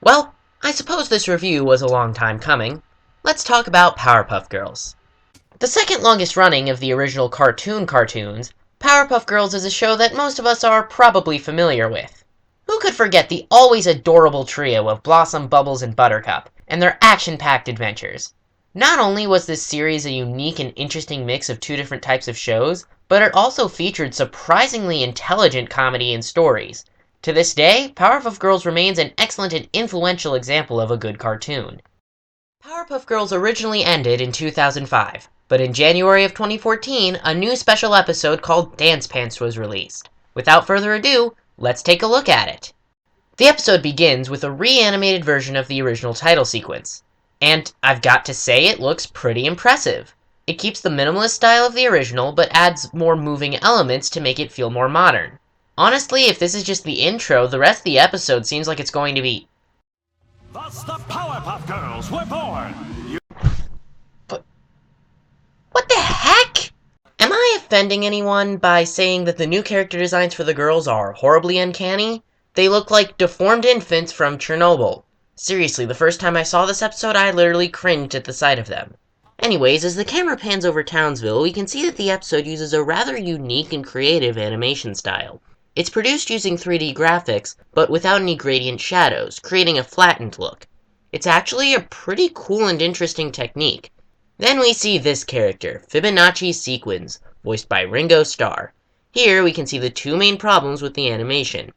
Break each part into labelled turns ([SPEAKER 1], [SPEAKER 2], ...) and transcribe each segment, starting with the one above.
[SPEAKER 1] Well, I suppose this review was a long time coming. Let's talk about Powerpuff Girls. The second longest running of the original cartoons, Powerpuff Girls is a show that most of us are probably familiar with. Who could forget the always adorable trio of Blossom, Bubbles, and Buttercup, and their action-packed adventures? Not only was this series a unique and interesting mix of two different types of shows, but it also featured surprisingly intelligent comedy and stories. To this day, Powerpuff Girls remains an excellent and influential example of a good cartoon. Powerpuff Girls originally ended in 2005, but in January of 2014, a new special episode called Dance Pants was released. Without further ado, let's take a look at it. The episode begins with a reanimated version of the original title sequence, and I've got to say it looks pretty impressive. It keeps the minimalist style of the original, but adds more moving elements to make it feel more modern. Honestly, if this is just the intro, the rest of the episode seems like it's going to be...
[SPEAKER 2] Thus the Powerpuff Girls were born!
[SPEAKER 1] But what the heck? Am I offending anyone by saying that the new character designs for the girls are horribly uncanny? They look like deformed infants from Chernobyl. Seriously, the first time I saw this episode, I literally cringed at the sight of them. Anyways, as the camera pans over Townsville, we can see that the episode uses a rather unique and creative animation style. It's produced using 3D graphics, but without any gradient shadows, creating a flattened look. It's actually a pretty cool and interesting technique. Then we see this character, Fibonacci Sequins, voiced by Ringo Starr. Here we can see the two main problems with the animation.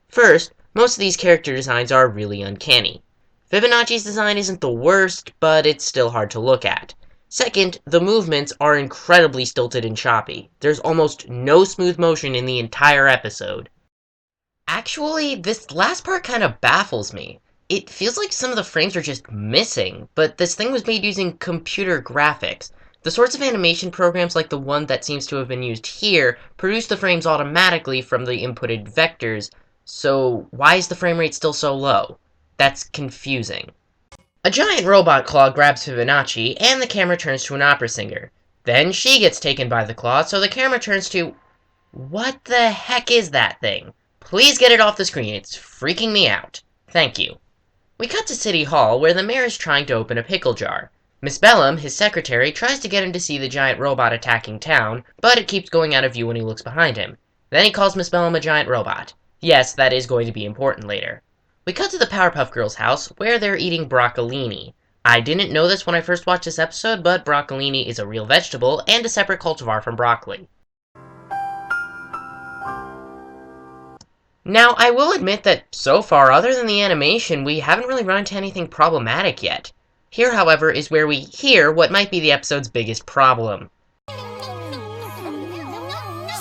[SPEAKER 1] First, most of these character designs are really uncanny. Fibonacci's design isn't the worst, but it's still hard to look at. Second, the movements are incredibly stilted and choppy. There's almost no smooth motion in the entire episode. Actually, this last part kind of baffles me. It feels like some of the frames are just missing, but this thing was made using computer graphics. The sorts of animation programs like the one that seems to have been used here produce the frames automatically from the inputted vectors, so why is the frame rate still so low? That's confusing. A giant robot claw grabs Fibonacci, and the camera turns to an opera singer. Then she gets taken by the claw, so the camera turns to... What the heck is that thing? Please get it off the screen, it's freaking me out. Thank you. We cut to City Hall, where the mayor is trying to open a pickle jar. Miss Bellum, his secretary, tries to get him to see the giant robot attacking town, but it keeps going out of view when he looks behind him. Then he calls Miss Bellum a giant robot. Yes, that is going to be important later. We cut to the Powerpuff Girls' house, where they're eating broccolini. I didn't know this when I first watched this episode, but broccolini is a real vegetable and a separate cultivar from broccoli. Now, I will admit that so far, other than the animation, we haven't really run into anything problematic yet. Here, however, is where we hear what might be the episode's biggest problem.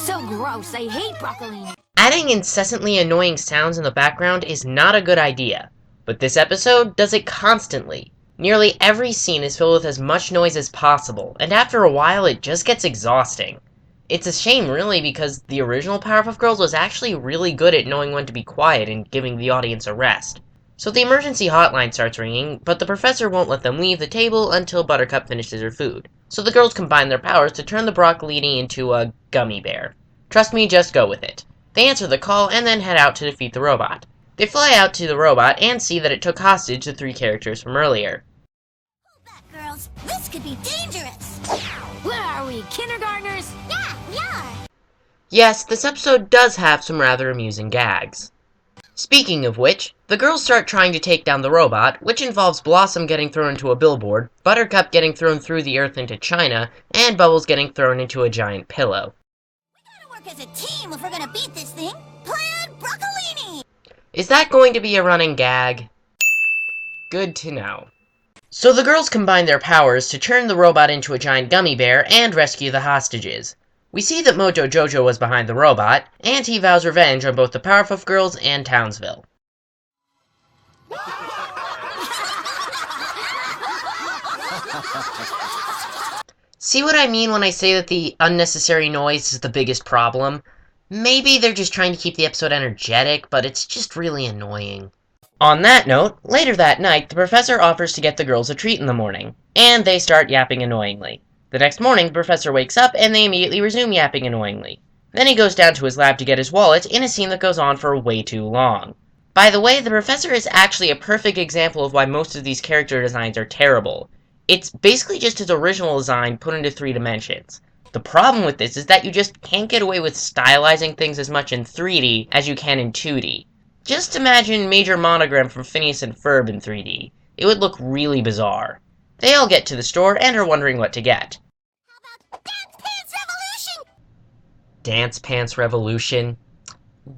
[SPEAKER 3] So gross, I hate broccoli.
[SPEAKER 1] Adding incessantly annoying sounds in the background is not a good idea, but this episode does it constantly. Nearly every scene is filled with as much noise as possible, and after a while it just gets exhausting. It's a shame really, because the original Powerpuff Girls was actually really good at knowing when to be quiet and giving the audience a rest. So the emergency hotline starts ringing, but the professor won't let them leave the table until Buttercup finishes her food. So the girls combine their powers to turn the broccolini into a gummy bear. Trust me, just go with it. They answer the call and then head out to defeat the robot. They fly out to the robot and see that it took hostage the three characters from earlier.
[SPEAKER 3] Hold back, girls. This could be dangerous. Where are we, kindergartners? Yeah, we are.
[SPEAKER 1] Yes, this episode does have some rather amusing gags. Speaking of which, the girls start trying to take down the robot, which involves Blossom getting thrown into a billboard, Buttercup getting thrown through the earth into China, and Bubbles getting thrown into a giant pillow.
[SPEAKER 3] Work as a team if we're gonna beat this thing. Plan broccolini!
[SPEAKER 1] Is that going to be a running gag? Good to know. So the girls combine their powers to turn the robot into a giant gummy bear and rescue the hostages. We see that Mojo Jojo was behind the robot, and he vows revenge on both the Powerpuff Girls and Townsville. See what I mean when I say that the unnecessary noise is the biggest problem? Maybe they're just trying to keep the episode energetic, but it's just really annoying. On that note, later that night, the professor offers to get the girls a treat in the morning, and they start yapping annoyingly. The next morning, the professor wakes up, and they immediately resume yapping annoyingly. Then he goes down to his lab to get his wallet in a scene that goes on for way too long. By the way, the professor is actually a perfect example of why most of these character designs are terrible. It's basically just his original design put into 3 dimensions. The problem with this is that you just can't get away with stylizing things as much in 3D as you can in 2D. Just imagine Major Monogram from Phineas and Ferb in 3D. It would look really bizarre. They all get to the store and are wondering what to get.
[SPEAKER 3] How about Dance Pants Revolution?
[SPEAKER 1] Dance Pants Revolution?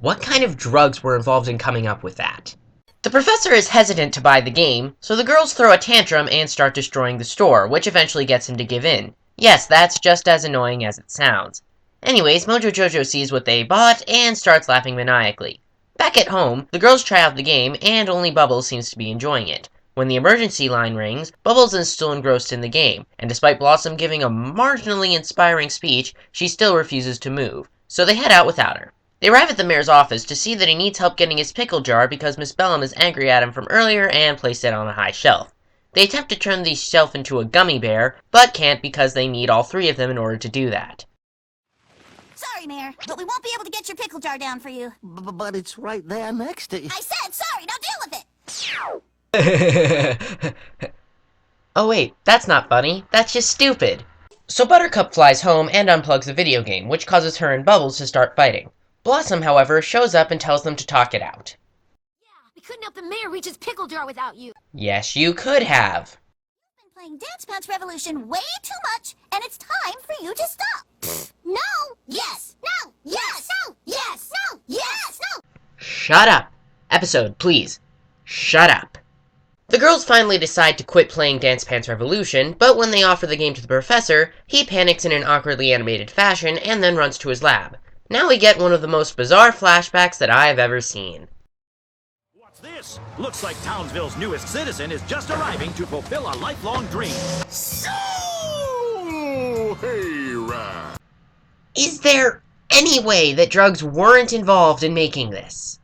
[SPEAKER 1] What kind of drugs were involved in coming up with that? The professor is hesitant to buy the game, so the girls throw a tantrum and start destroying the store, which eventually gets him to give in. Yes, that's just as annoying as it sounds. Anyways, Mojo Jojo sees what they bought and starts laughing maniacally. Back at home, the girls try out the game, and only Bubbles seems to be enjoying it. When the emergency line rings, Bubbles is still engrossed in the game, and despite Blossom giving a marginally inspiring speech, she still refuses to move, so they head out without her. They arrive at the mayor's office to see that he needs help getting his pickle jar because Miss Bellum is angry at him from earlier and placed it on a high shelf. They attempt to turn the shelf into a gummy bear, but can't because they need all 3 of them in order to do that.
[SPEAKER 3] Sorry, Mayor, but we won't be able to get your pickle jar down for you.
[SPEAKER 4] But it's right there next to you.
[SPEAKER 3] I said sorry, now deal with it!
[SPEAKER 1] Oh wait, that's not funny, that's just stupid. So Buttercup flies home and unplugs the video game, which causes her and Bubbles to start fighting. Blossom, however, shows up and tells them to talk it out.
[SPEAKER 3] Yeah, we couldn't help the mayor reach his pickle jar without you.
[SPEAKER 1] Yes, you could have.
[SPEAKER 3] You've been playing Dance Pants Revolution way too much, and it's time for you to stop. No! Yes! No! Yes! No! Yes! No! Yes! No!
[SPEAKER 1] Shut up. Episode, please. Shut up. The girls finally decide to quit playing Dance Pants Revolution, but when they offer the game to the professor, he panics in an awkwardly animated fashion and then runs to his lab. Now we get one of the most bizarre flashbacks that I have ever seen.
[SPEAKER 2] What's this? Looks like Townsville's newest citizen is just arriving to fulfill a lifelong dream.
[SPEAKER 5] So, hey, Rat.
[SPEAKER 1] Is there any way that drugs weren't involved in making this?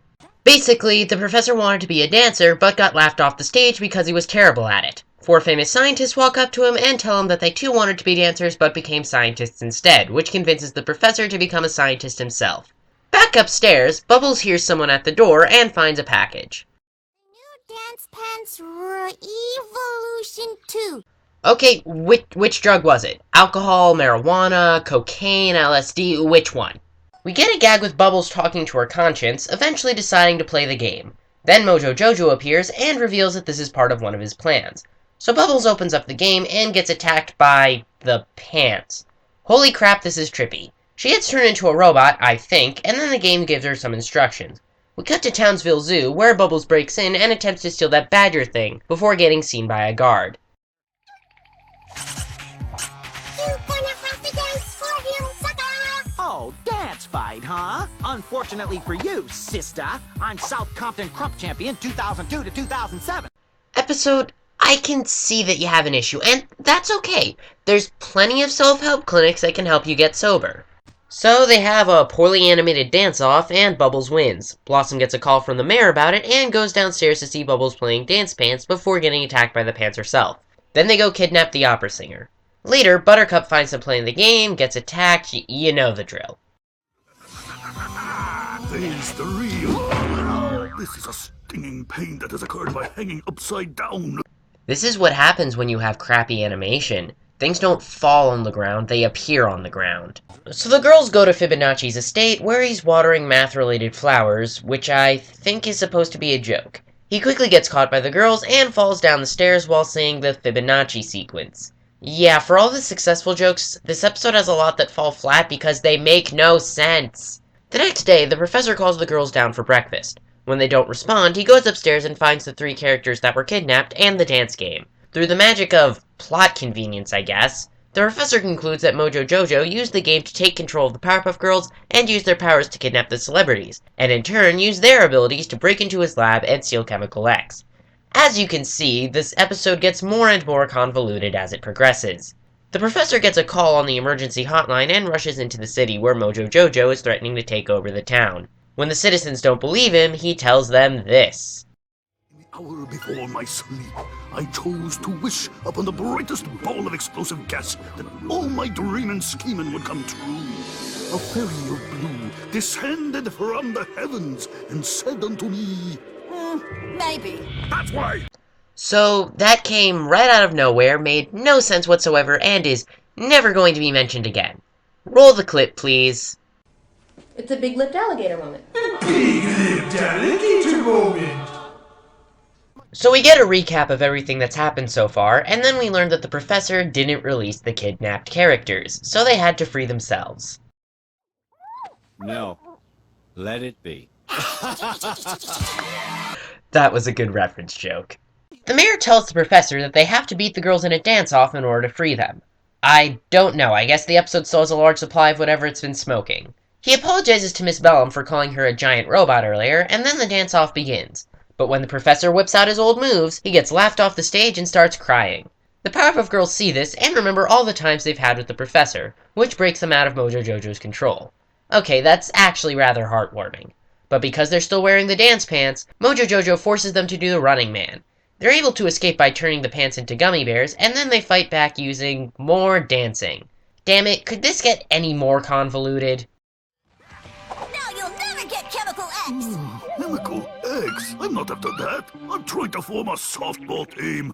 [SPEAKER 1] Basically, the professor wanted to be a dancer, but got laughed off the stage because he was terrible at it. 4 famous scientists walk up to him and tell him that they too wanted to be dancers but became scientists instead, which convinces the professor to become a scientist himself. Back upstairs, Bubbles hears someone at the door and finds a package.
[SPEAKER 3] New Dance Pants Evolution 2.
[SPEAKER 1] Okay, which drug was it? Alcohol, marijuana, cocaine, LSD, which one? We get a gag with Bubbles talking to her conscience, eventually deciding to play the game. Then Mojo Jojo appears and reveals that this is part of one of his plans. So Bubbles opens up the game and gets attacked by the pants. Holy crap, this is trippy. She gets turned into a robot, I think, and then the game gives her some instructions. We cut to Townsville Zoo, where Bubbles breaks in and attempts to steal that badger thing, before getting seen by a guard.
[SPEAKER 3] You're gonna have to dance for him, sucker!
[SPEAKER 4] Oh, dance fight, huh? Unfortunately for you, sister, I'm South Compton Crump Champion 2002 to 2007.
[SPEAKER 1] Episode, I can see that you have an issue, and that's okay. There's plenty of self-help clinics that can help you get sober. So they have a poorly animated dance-off, and Bubbles wins. Blossom gets a call from the mayor about it, and goes downstairs to see Bubbles playing Dance Pants before getting attacked by the pants herself. Then they go kidnap the opera singer. Later, Buttercup finds them playing the game, gets attacked, you know the drill.
[SPEAKER 5] Face the real. This is a stinging pain that has occurred by hanging upside down.
[SPEAKER 1] This is what happens when you have crappy animation. Things don't fall on the ground, they appear on the ground. So the girls go to Fibonacci's estate, where he's watering math-related flowers, which I think is supposed to be a joke. He quickly gets caught by the girls and falls down the stairs while singing the Fibonacci sequence. Yeah, for all the successful jokes, this episode has a lot that fall flat because they make no sense. The next day, the professor calls the girls down for breakfast. When they don't respond, he goes upstairs and finds the 3 characters that were kidnapped and the dance game. Through the magic of plot convenience, I guess, the professor concludes that Mojo Jojo used the game to take control of the Powerpuff Girls and use their powers to kidnap the celebrities, and in turn use their abilities to break into his lab and steal Chemical X. As you can see, this episode gets more and more convoluted as it progresses. The professor gets a call on the emergency hotline and rushes into the city where Mojo Jojo is threatening to take over the town. When the citizens don't believe him, he tells them this.
[SPEAKER 5] In the hour before my sleep, I chose to wish upon the brightest ball of explosive gas that all my dream and scheming would come true. A fairy of blue descended from the heavens and said unto me,
[SPEAKER 3] Maybe.
[SPEAKER 5] That's why.
[SPEAKER 1] So that came right out of nowhere, made no sense whatsoever, and is never going to be mentioned again. Roll the clip, please.
[SPEAKER 6] It's a big-lipped alligator moment.
[SPEAKER 7] Big-lipped alligator moment.
[SPEAKER 1] So we get a recap of everything that's happened so far, and then we learn that the professor didn't release the kidnapped characters, so they had to free themselves.
[SPEAKER 2] No. Let it be.
[SPEAKER 1] That was a good reference joke. The mayor tells the professor that they have to beat the girls in a dance-off in order to free them. I don't know, I guess the episode still has a large supply of whatever it's been smoking. He apologizes to Miss Bellum for calling her a giant robot earlier, and then the dance-off begins. But when the professor whips out his old moves, he gets laughed off the stage and starts crying. The Powerpuff Girls see this and remember all the times they've had with the professor, which breaks them out of Mojo Jojo's control. Okay, that's actually rather heartwarming. But because they're still wearing the dance pants, Mojo Jojo forces them to do the running man. They're able to escape by turning the pants into gummy bears, and then they fight back using more dancing. Damn it, could this get any more convoluted?
[SPEAKER 3] Now you'll never get Chemical X!
[SPEAKER 5] Chemical X? I'm not after that. I'm trying to form a softball team.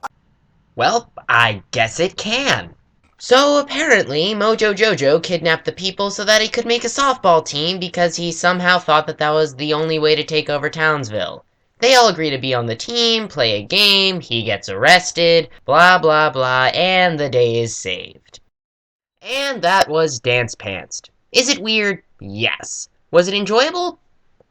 [SPEAKER 1] Well, I guess it can. So apparently, Mojo Jojo kidnapped the people so that he could make a softball team because he somehow thought that that was the only way to take over Townsville. They all agree to be on the team, play a game, he gets arrested, blah blah blah, and the day is saved. And that was Dance Pantsed. Is it weird? Yes. Was it enjoyable?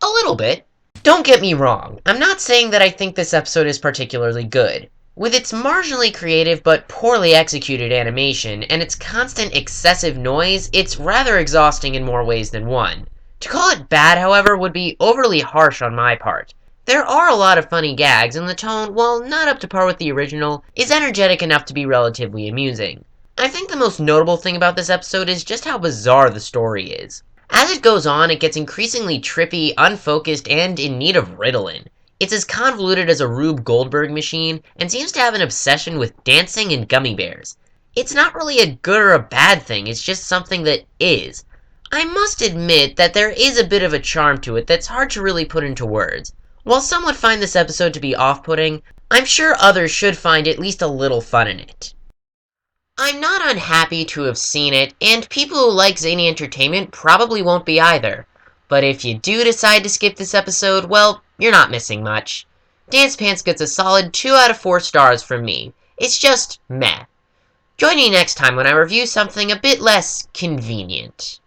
[SPEAKER 1] A little bit. Don't get me wrong, I'm not saying that I think this episode is particularly good. With its marginally creative but poorly executed animation and its constant excessive noise, it's rather exhausting in more ways than one. To call it bad, however, would be overly harsh on my part. There are a lot of funny gags, and the tone, while not up to par with the original, is energetic enough to be relatively amusing. I think the most notable thing about this episode is just how bizarre the story is. As it goes on, it gets increasingly trippy, unfocused, and in need of Ritalin. It's as convoluted as a Rube Goldberg machine, and seems to have an obsession with dancing and gummy bears. It's not really a good or a bad thing, it's just something that is. I must admit that there is a bit of a charm to it that's hard to really put into words. While some would find this episode to be off-putting, I'm sure others should find at least a little fun in it. I'm not unhappy to have seen it, and people who like zany entertainment probably won't be either. But if you do decide to skip this episode, well, you're not missing much. Dance Pants gets a solid 2 out of 4 stars from me. It's just meh. Join me next time when I review something a bit less convenient.